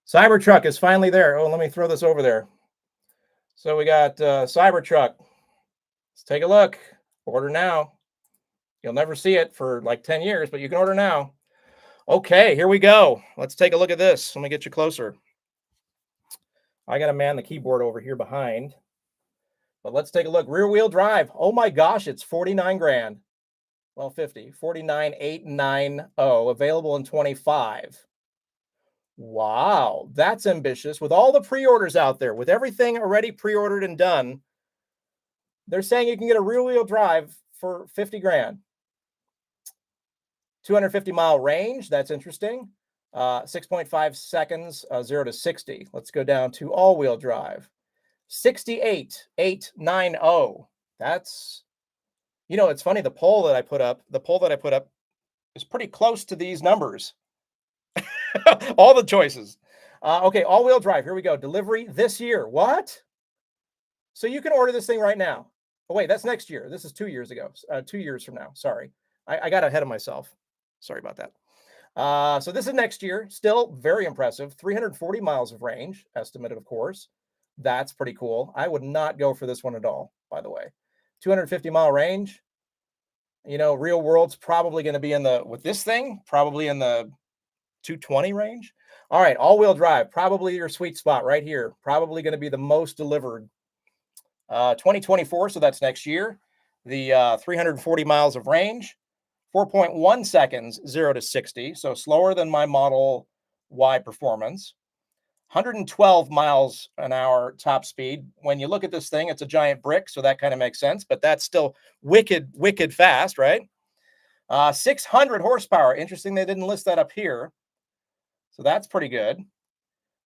Cybertruck is finally there. Oh, let me throw this over there. So we got Cybertruck. Let's take a look. Order now. You'll never see it for like 10 years, but you can order now. Okay, here we go. Let's take a look at this. Let me get you closer. I got to man the keyboard over here behind. But let's take a look. Rear wheel drive. Oh my gosh, it's 49 grand. Well, 50. 49,890. Available in 25. Wow, that's ambitious. With all the pre-orders out there, with everything already pre-ordered and done, they're saying you can get a rear-wheel drive for 50 grand. 250-mile range, that's interesting. 6.5 seconds, 0 to 60. Let's go down to all-wheel drive. 68,890. That's, it's funny, the poll that I put up is pretty close to these numbers. All the choices. Okay, all-wheel drive. Here we go. Delivery this year. What? So you can order this thing right now. Oh, wait, that's next year. This is 2 years ago. 2 years from now. Sorry. I got ahead of myself. Sorry about that. So this is next year. Still very impressive. 340 miles of range, estimated, of course. That's pretty cool. I would not go for this one at all, by the way. 250-mile range. Real world's probably going to be with this thing, probably in the 220 range. All right, all-wheel drive, probably your sweet spot right here. Probably going to be the most delivered. 2024, so that's next year. The 340 miles of range, 4.1 seconds, 0 to 60, so slower than my Model Y performance. 112 miles an hour top speed. When you look at this thing, it's a giant brick, so that kind of makes sense, but that's still wicked fast, right? 600 horsepower. Interesting they didn't list that up here. So that's pretty good.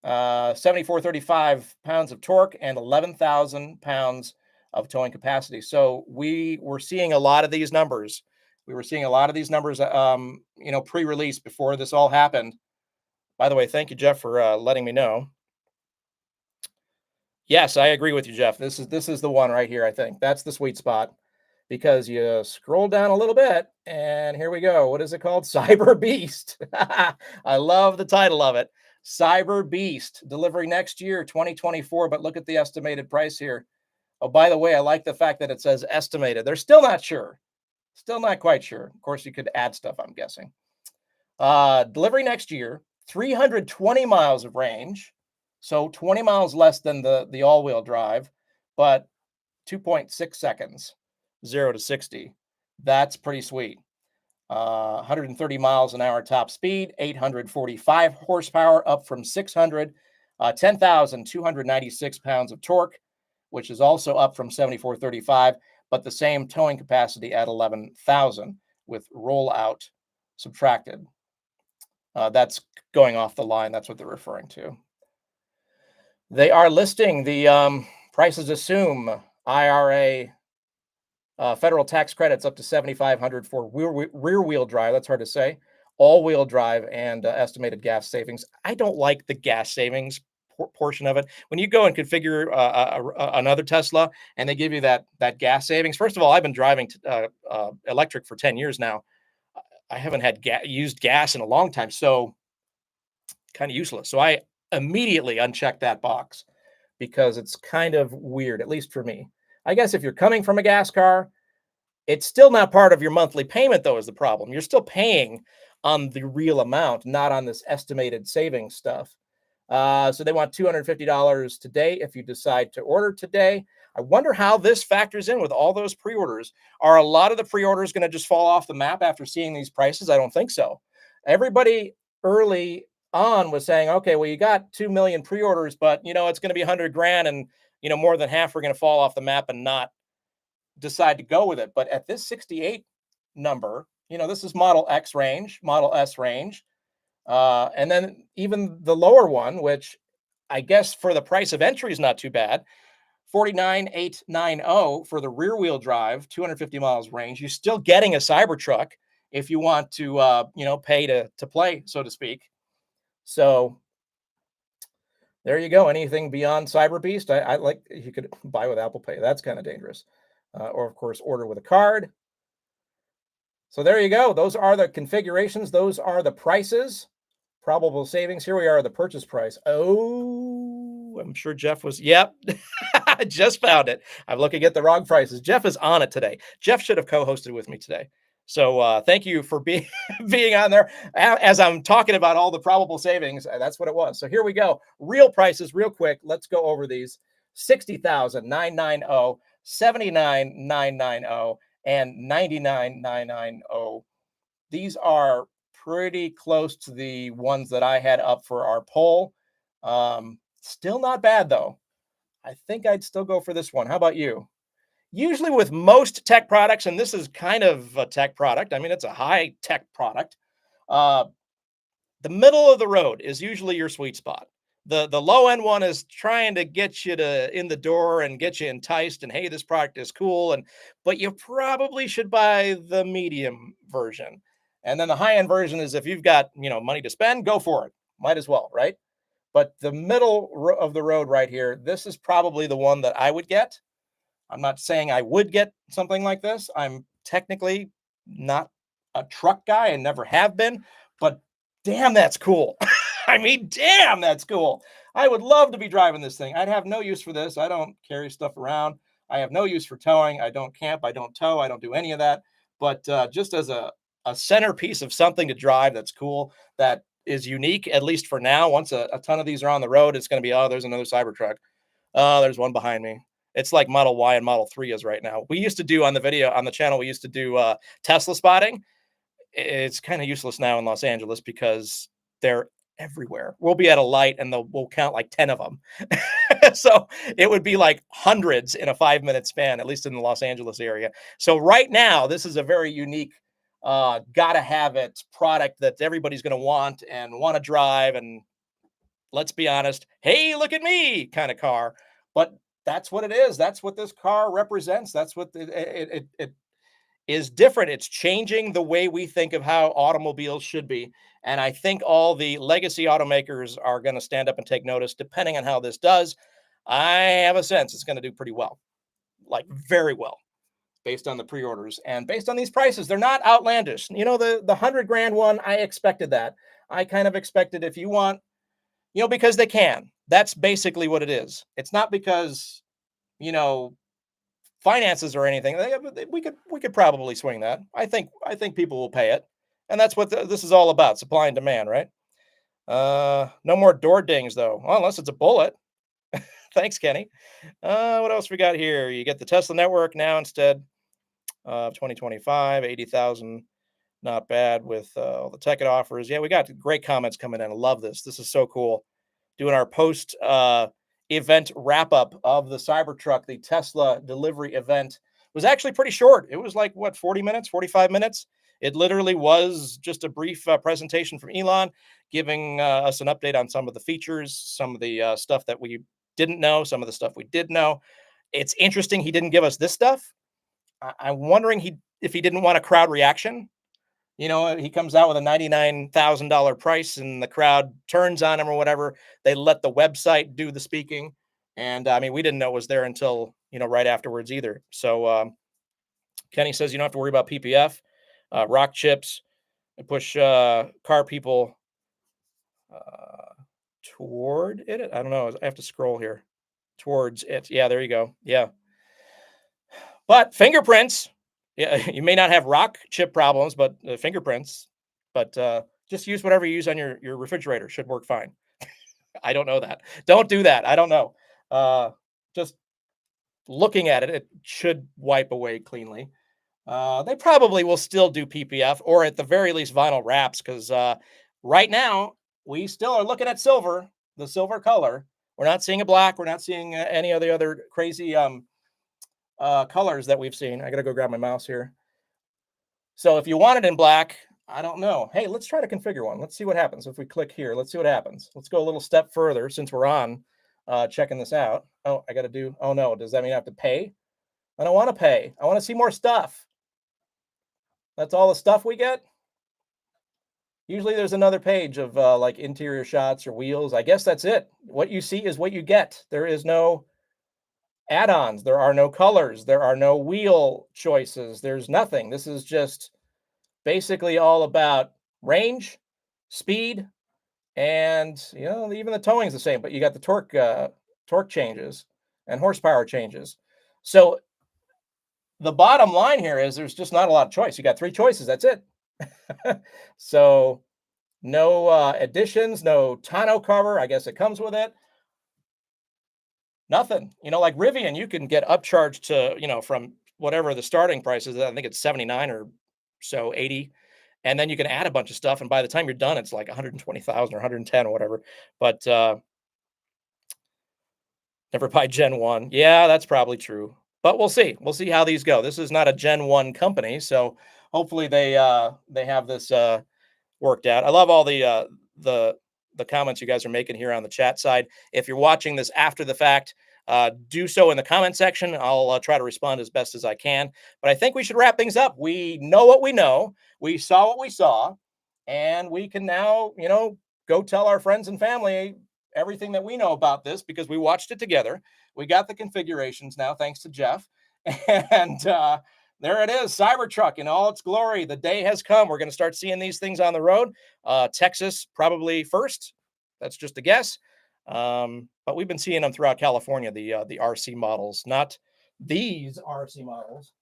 7,435 pounds of torque and 11,000 pounds of towing capacity. So we were seeing a lot of these numbers. Pre-release before this all happened. By the way, thank you, Jeff, for letting me know. Yes, I agree with you, Jeff. This is the one right here, I think. That's the sweet spot. Because you scroll down a little bit, and here we go. What is it called? Cyberbeast. I love the title of it. Cyberbeast, delivery next year, 2024, but look at the estimated price here. Oh, by the way, I like the fact that it says estimated. They're still not sure. Still not quite sure. Of course, you could add stuff, I'm guessing. Delivery next year, 320 miles of range, so 20 miles less than the all-wheel drive, but 2.6 seconds. 0 to 60. That's pretty sweet. 130 miles an hour top speed, 845 horsepower, up from 600. 10,296 pounds of torque, which is also up from 7,435, but the same towing capacity at 11,000 with rollout subtracted. That's going off the line. That's what they're referring to. They are listing the prices assume IRA federal tax credits up to $7,500 for rear-wheel drive. That's hard to say. All-wheel drive and estimated gas savings. I don't like the gas savings portion of it. When you go and configure another Tesla and they give you that gas savings, first of all, I've been driving electric for 10 years now. I haven't had used gas in a long time, so kind of useless. So I immediately uncheck that box because it's kind of weird, at least for me. I guess if you're coming from a gas car, it's still not part of your monthly payment, though, is the problem. You're still paying on the real amount, not on this estimated savings stuff. So they want $250 today if you decide to order today. I wonder how this factors in with all those pre-orders. Are a lot of the pre-orders going to just fall off the map after seeing these prices? I don't think so. Everybody early on was saying, okay, well, you got 2 million pre-orders, but, it's going to be 100 grand and, more than half are going to fall off the map and not decide to go with it. But at this 68 number, this is Model X range, Model S range. And then even the lower one, which I guess for the price of entry is not too bad, 49,890 for the rear wheel drive, 250 miles range. You're still getting a Cybertruck if you want to, pay to play, so to speak. So there you go. Anything beyond Cyberbeast, I like. You could buy with Apple Pay. That's kind of dangerous. Or of course, order with a card. So there you go. Those are the configurations. Those are the prices. Probable savings. Here we are, the purchase price. Oh, I'm sure Jeff was, yep. I just found it. I'm looking at the wrong prices. Jeff is on it today. Jeff should have co-hosted with me today. So thank you for being being on there as I'm talking about all the probable savings. That's what it was. So here we go. Real prices, real quick. Let's go over these. 60,990, 79,990, and 99,990. These are pretty close to the ones that I had up for our poll. Still not bad though. I think I'd still go for this one. How about you? Usually with most tech products, and this is kind of a tech product. I mean, it's a high tech product. Uh, the middle of the road is usually your sweet spot. The low end one is trying to get you to in the door and get you enticed and hey, this product is cool, and but you probably should buy the medium version. And then the high end version is if you've got, money to spend, go for it. Might as well, right? But the middle of the road right here, this is probably the one that I would get. I'm not saying I would get something like this. I'm technically not a truck guy and never have been, but damn, that's cool. I mean, damn, that's cool. I would love to be driving this thing. I'd have no use for this. I don't carry stuff around. I have no use for towing. I don't camp. I don't tow. I don't do any of that. But just as a centerpiece of something to drive that's cool, that is unique, at least for now. Once a ton of these are on the road, it's going to be, oh, there's another Cybertruck. Oh, there's one behind me. It's like Model Y and Model 3 is right now. We used to do on the video on the channel, we used to do Tesla spotting. It's kind of useless now in Los Angeles because they're everywhere. We'll be at a light and we'll count like 10 of them. So it would be like hundreds in a 5-minute span, at least in the Los Angeles area. So right now, this is a very unique, gotta have it product that everybody's going to want to drive. And let's be honest, hey, look at me kind of car. But that's what it is. That's what this car represents. That's what it is different. It's changing the way we think of how automobiles should be. And I think all the legacy automakers are going to stand up and take notice, depending on how this does. I have a sense it's going to do pretty well, like very well, based on the pre-orders and based on these prices. They're not outlandish. The 100 grand one, I expected that. I kind of expected if you want, because they can. That's basically what it is. It's not because, finances or anything. We could probably swing that. I think people will pay it, and that's what this is all about: supply and demand, right? No more door dings though, well, unless it's a bullet. Thanks, Kenny. What else we got here? You get the Tesla network now instead of 2025, 80,000. Not bad with all the tech it offers. Yeah, we got great comments coming in. I love this. This is so cool. Doing our post event wrap up of the Cybertruck, the Tesla delivery event. It was actually pretty short. It was like, 40 minutes, 45 minutes. It literally was just a brief presentation from Elon, giving us an update on some of the features, some of the stuff that we didn't know, some of the stuff we did know. It's interesting he didn't give us this stuff. I'm wondering if he didn't want a crowd reaction. He comes out with a $99,000 price and the crowd turns on him or whatever. They let the website do the speaking. And I mean, we didn't know it was there until, right afterwards either. So Kenny says you don't have to worry about PPF, rock chips, and push car people toward it. I don't know. I have to scroll here towards it. Yeah, there you go. Yeah. But fingerprints. Yeah, you may not have rock chip problems, but fingerprints. But just use whatever you use on your refrigerator. Should work fine. I don't know that. Don't do that. I don't know. Just looking at it, it should wipe away cleanly. They probably will still do PPF or at the very least vinyl wraps because right now we still are looking at silver, the silver color. We're not seeing a black. We're not seeing any of the other crazy colors that we've seen. I gotta go grab my mouse here. So if you want it in black, I don't know. Hey, let's try to configure one. Let's see what happens if we click here. Let's see what happens. Let's go a little step further since we're on checking this out. Oh, I gotta do. Oh no, does that mean I have to pay? I don't want to pay. I want to see more stuff. That's all the stuff we get. Usually there's another page of like interior shots or wheels. I guess that's it. What you see is what you get. There is no add-ons. There are no colors. There are no wheel choices. There's nothing. This is just basically all about range, speed, And even the towing is the same, but you got the torque changes and horsepower changes. So the bottom line here is there's just not a lot of choice. You got 3 choices. That's it. So no additions, no tonneau cover. I guess it comes with it. Nothing. Like Rivian, you can get upcharged to, from whatever the starting price is. I think it's 79 or so 80. And then you can add a bunch of stuff. And by the time you're done, it's like 120,000 or 110 or whatever. But never buy Gen 1. Yeah, that's probably true. But we'll see. We'll see how these go. This is not a Gen 1 company. So hopefully they have this worked out. I love all the comments you guys are making here on the chat side. If you're watching this after the fact, do so in the comment section. I'll try to respond as best as I can. But I think we should wrap things up. We know what we know. We saw what we saw, and we can now, go tell our friends and family everything that we know about this because we watched it together. We got the configurations now, thanks to Jeff, and there it is, Cybertruck in all its glory. The day has come. We're going to start seeing these things on the road. Texas probably first. That's just a guess. But we've been seeing them throughout California, the RC models, not these RC models,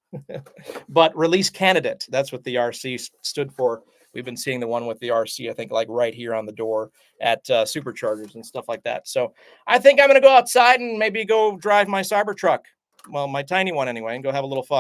but release candidate. That's what the RC stood for. We've been seeing the one with the RC, I think, like right here on the door at superchargers and stuff like that. So I think I'm going to go outside and maybe go drive my Cybertruck. Well, my tiny one anyway, and go have a little fun.